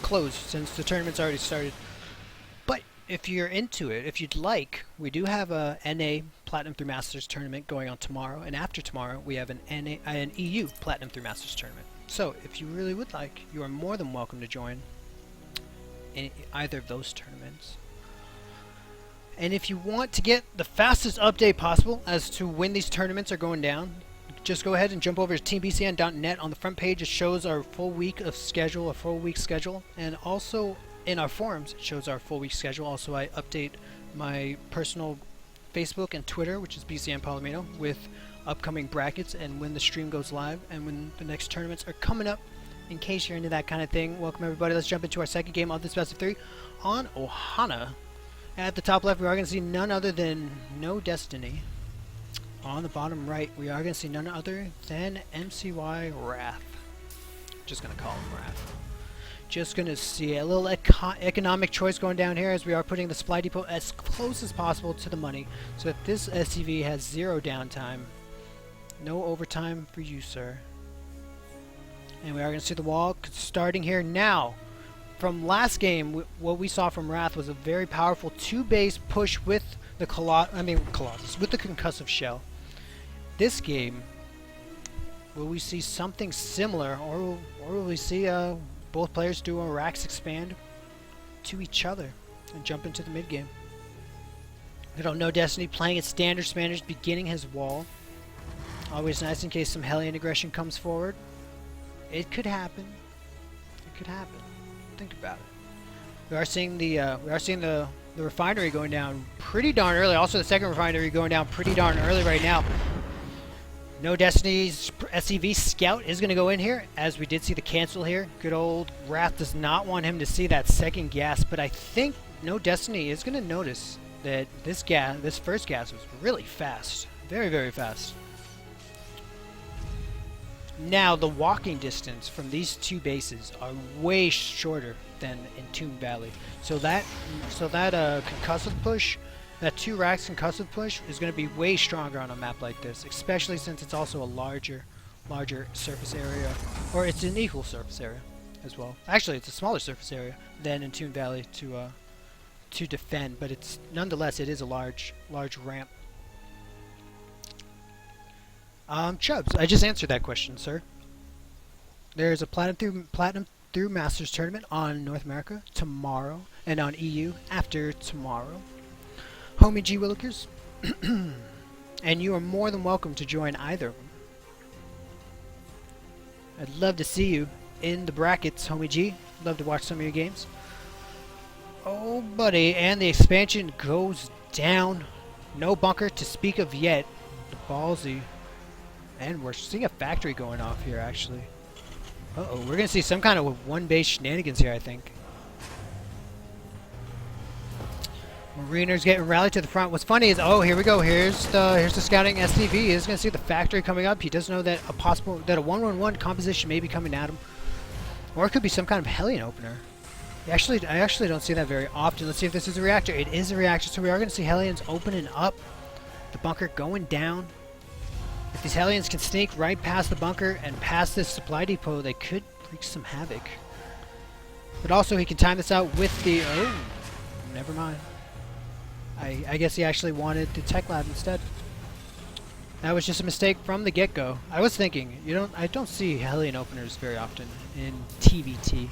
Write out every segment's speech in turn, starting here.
closed since the tournament's already started. But if you're into it, if you'd like, we do have a NA Platinum through Masters tournament going on tomorrow, and after tomorrow we have an EU Platinum through Masters tournament. So if you really would like, you are more than welcome to join in either of those tournaments. And if you want to get the fastest update possible as to when these tournaments are going down, just go ahead and jump over to teambcn.net. On the front page it shows our full week of schedule, a full week schedule, and also in our forums it shows our full week schedule. Also I update my personal Facebook and Twitter, which is BCN Palomino, with upcoming brackets and when the stream goes live and when the next tournaments are coming up. In case you're into that kind of thing, welcome everybody. Let's jump into our second game of this best of 3 on Ohana. At the top left, we are going to see none other than noDestiny. On the bottom right, we are going to see none other than MCYngarath. Just going to call him Wrath. Just going to see a little economic choice going down here as we are putting the supply depot as close as possible to the money so that this SCV has 0 downtime. No overtime for you, sir. And we are going to see the wall starting here now. From last game, what we saw from Wrath was a very powerful 2-base push with the Colossus, with the concussive shell. This game, will we see something similar, or will we see both players do a Rax expand to each other and jump into the mid game? We don't know noDestiny playing its standard Spanish, beginning his wall. Always nice in case some Hellion aggression comes forward. It could happen. It could happen. Think about it. We are seeing the refinery going down pretty darn early. Also the second refinery going down pretty darn early right now. noDestiny's SCV Scout is going to go in here, as we did see the cancel here. Good old Wrath does not want him to see that second gas, but I think noDestiny is going to notice that this first gas was really fast. Very, very fast. Now, the walking distance from these two bases are way shorter than in Tomb Valley. So that concussive push, that 2 racks concussive push, is going to be way stronger on a map like this, especially since it's also a larger surface area, or it's an equal surface area as well. Actually, it's a smaller surface area than in Tomb Valley to defend, but it's nonetheless it is a large ramp. Chubbs, I just answered that question, sir. There's a Platinum through Masters tournament on North America tomorrow, and on EU after tomorrow. Homie G Willikers, and you are more than welcome to join either. I'd love to see you in the brackets, Homie G. Love to watch some of your games. Oh, buddy, and the expansion goes down. No bunker to speak of yet. The ballsy. And we're seeing a factory going off here, actually. Uh-oh, we're going to see some kind of one-base shenanigans here, I think. Mariner's getting rallied to the front. What's funny is, oh, here we go. Here's the scouting SCV. He's going to see the factory coming up. He does know that a 1-1-1 composition may be coming at him. Or it could be some kind of Hellion opener. I actually don't see that very often. Let's see if this is a reactor. It is a reactor, so we are going to see Hellions opening up. The bunker going down. If these Hellions can sneak right past the bunker and past this supply depot, they could wreak some havoc. But also he can time this out with the... Oh, never mind. I guess he actually wanted the tech lab instead. That was just a mistake from the get-go. I was thinking, I don't see Hellion openers very often in TVT.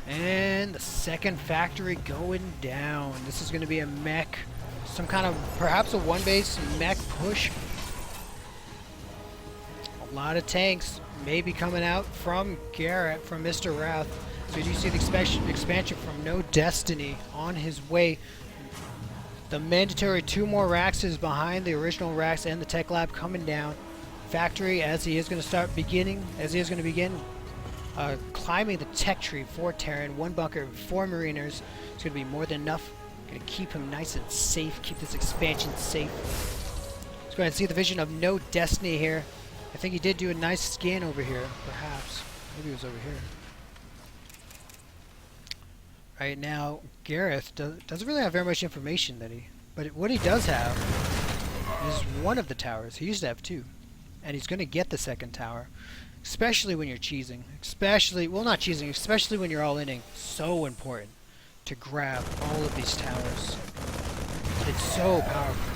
And the second factory going down. This is going to be a mech. Some kind of, perhaps a 1-base mech push. A lot of tanks maybe coming out from Garrett, from Mr. Wrath. So you do see the expansion from noDestiny on his way. The mandatory 2 more racks is behind the original racks and the tech lab coming down. Factory, as he is going to begin climbing the tech tree for Terran. 1 bunker, 4 mariners. It's going to be more than enough. Going to keep him nice and safe, keep this expansion safe. Let's go ahead and see the vision of noDestiny here. I think he did do a nice scan over here, perhaps. Maybe it was over here. Right now, Gareth doesn't really have very much information but what he does have is one of the towers. He used to have 2, and he's going to get the second tower. especially when you're cheesing. Especially, well, not cheesing, especially when you're all-inning. So important to grab all of these towers. It's so powerful.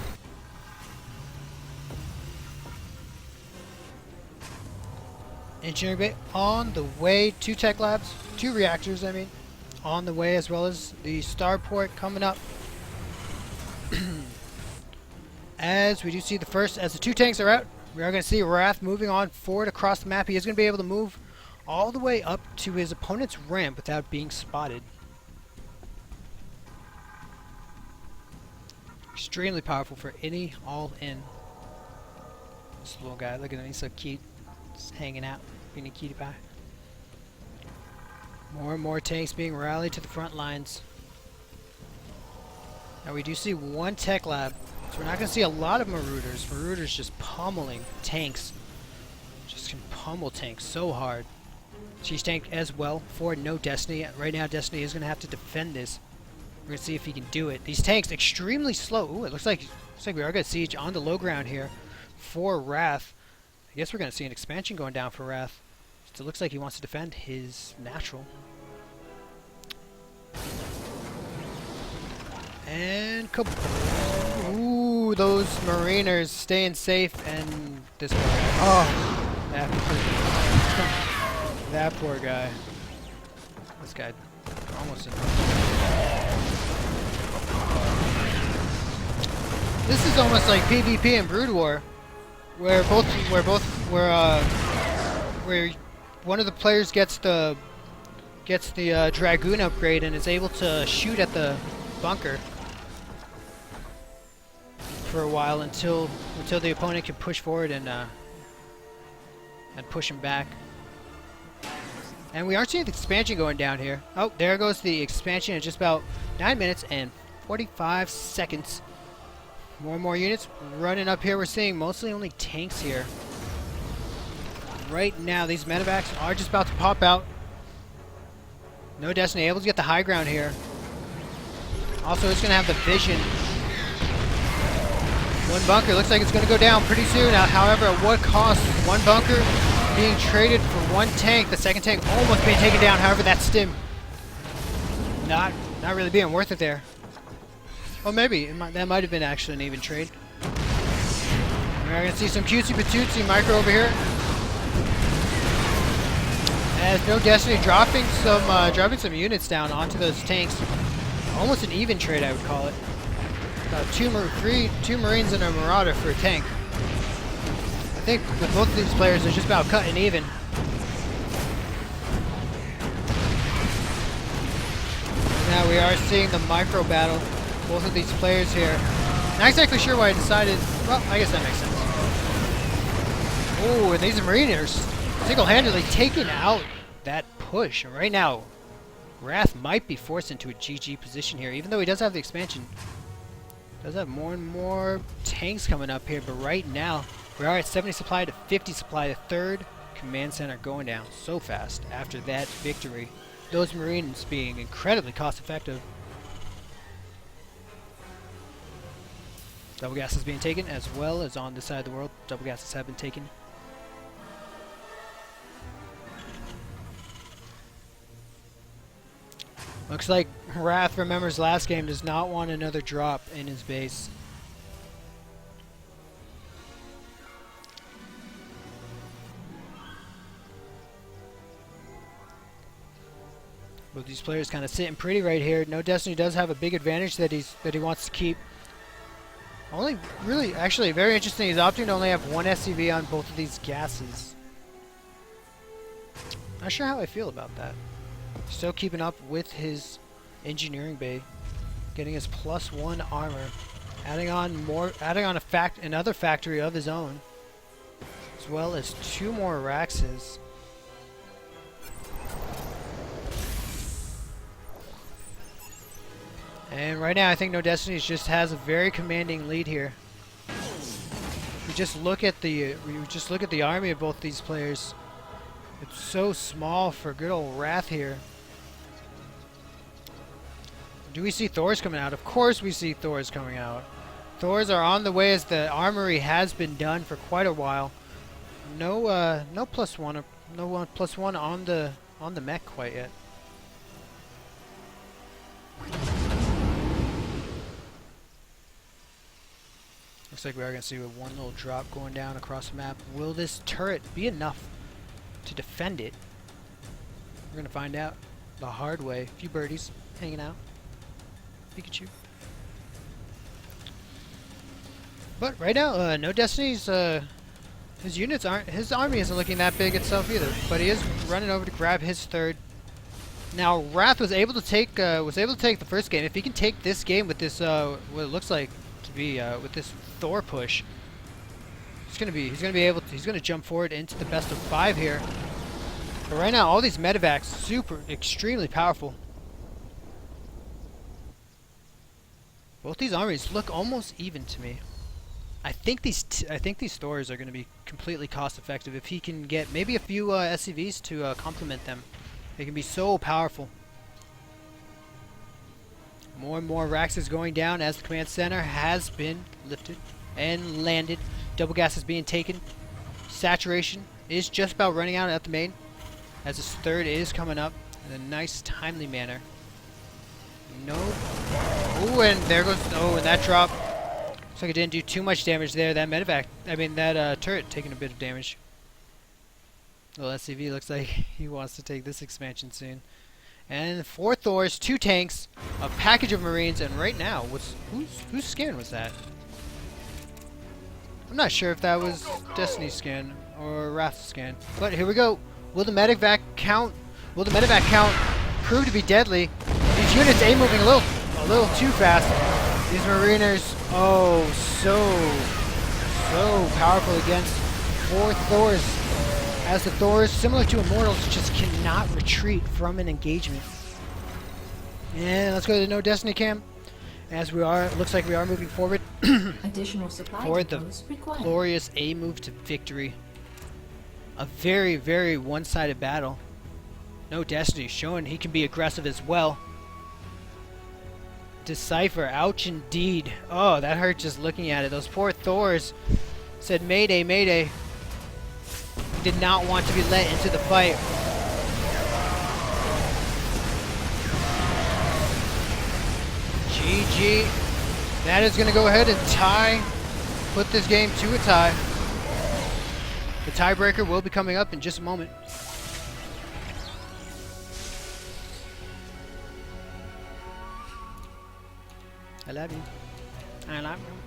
Engineering bay on the way. 2 tech labs, 2 reactors, I mean, on the way, as well as the starport coming up. As we do see the first, as the 2 tanks are out, we are going to see Wrath moving on forward across the map. He is going to be able to move all the way up to his opponent's ramp without being spotted. Extremely powerful for any all-in. This little guy, look at him, he's so cute. Just hanging out, being a cutie pie. More and more tanks being rallied to the front lines. Now we do see 1 tech lab, so we're not going to see a lot of Marauders. Marauders just pummeling tanks. Just can pummel tanks so hard. Siege tank as well for noDestiny. Right now Destiny is going to have to defend this. We're going to see if he can do it. These tanks extremely slow. Ooh, it looks like we are going to siege on the low ground here for Wrath. I guess we're going to see an expansion going down for Wrath. So it looks like he wants to defend his natural. And kaboom. Ooh, those Mariners staying safe, and this guy. Oh, that poor guy. This guy almost in. This is almost like PvP and Brood War, where one of the players gets the Dragoon upgrade and is able to shoot at the bunker for a while until the opponent can push forward and push him back. And we are seeing the expansion going down here. Oh, there goes the expansion in just about 9 minutes and 45 seconds. More and more units running up here. We're seeing mostly only tanks here. Right now, these medevacs are just about to pop out. noDestiny able to get the high ground here. Also, it's going to have the vision. 1 bunker looks like it's going to go down pretty soon. However, at what cost? 1 bunker being traded for 1 tank. The second tank almost being taken down. However, that stim not really being worth it there. Oh, maybe that might have been actually an even trade. We're going to see some cutesy patootsy micro over here. As noDestiny dropping some units down onto those tanks. Almost an even trade, I would call it. About two Marines and a Marauder for a tank. I think with both of these players, they're just about cutting even. Now we are seeing the micro battle. Both of these players here. Not exactly sure why I decided. Well, I guess that makes sense. Oh, and these are Mariners single-handedly taking out that push. And right now, Wrath might be forced into a GG position here, even though he does have the expansion. Does have more and more tanks coming up here, but right now we are at 70 supply to 50 supply. The 3rd command center going down so fast after that victory. Those Marines being incredibly cost-effective. Double gas is being taken, as well as on this side of the world. Double gases have been taken. Looks like Wrath remembers last game, does not want another drop in his base. But these players kind of sitting pretty right here. noDestiny does have a big advantage that he wants to keep. Only really, actually, very interesting. He's opting to only have 1 SCV on both of these gases. Not sure how I feel about that. Still keeping up with his engineering bay, getting his +1 armor, adding on another factory of his own, as well as 2 more Raxes. And right now, I think noDestiny just has a very commanding lead here. We just look at the army of both these players. It's so small for good old Wrath here. Do we see Thors coming out? Of course we see Thors coming out. Thors are on the way, as the armory has been done for quite a while. No +1 No +1 on the mech quite yet. Looks like we are going to see one little drop going down across the map. Will this turret be enough to defend it? We're going to find out the hard way. A few birdies hanging out. Pikachu. But right now, noDestiny's his units aren't, his army isn't looking that big itself either. But he is running over to grab his third. Now Wrath was able to take the first game. If he can take this game with this what it looks like to be with this Thor push, he's gonna jump forward into the best of 5 here. But right now, all these medevacs extremely powerful. Both these armies look almost even to me. I think these Thors are going to be completely cost effective if he can get maybe a few SCVs to complement them. They can be so powerful. More and more Rax is going down as the command center has been lifted and landed. Double gas is being taken. Saturation is just about running out at the main as his third is coming up in a nice timely manner. No. Oh, and there goes. Oh, and that drop. Looks like it didn't do too much damage there. That medevac, that turret taking a bit of damage. Well, SCV looks like he wants to take this expansion soon. And 4 Thors, 2 tanks, a package of Marines, and right now, whose skin was that? I'm not sure if that was Destiny's skin or Wrath's skin. But here we go. Will the medevac count? Will the medevac count prove to be deadly? These units A moving a little too fast. These Mariners, oh, so powerful against 4 Thors. As the Thors, similar to Immortals, just cannot retreat from an engagement. And let's go to the noDestiny cam. As we are, looks like we are moving forward Additional supply for the required. glorious A move to victory. A very, very one-sided battle. noDestiny showing he can be aggressive as well. Decipher, ouch indeed. Oh, that hurt just looking at it. Those poor Thors said, "Mayday, mayday." He did not want to be let into the fight. GG. That is going to go ahead and put this game to a tie. The tiebreaker will be coming up in just a moment. I love you. I love you.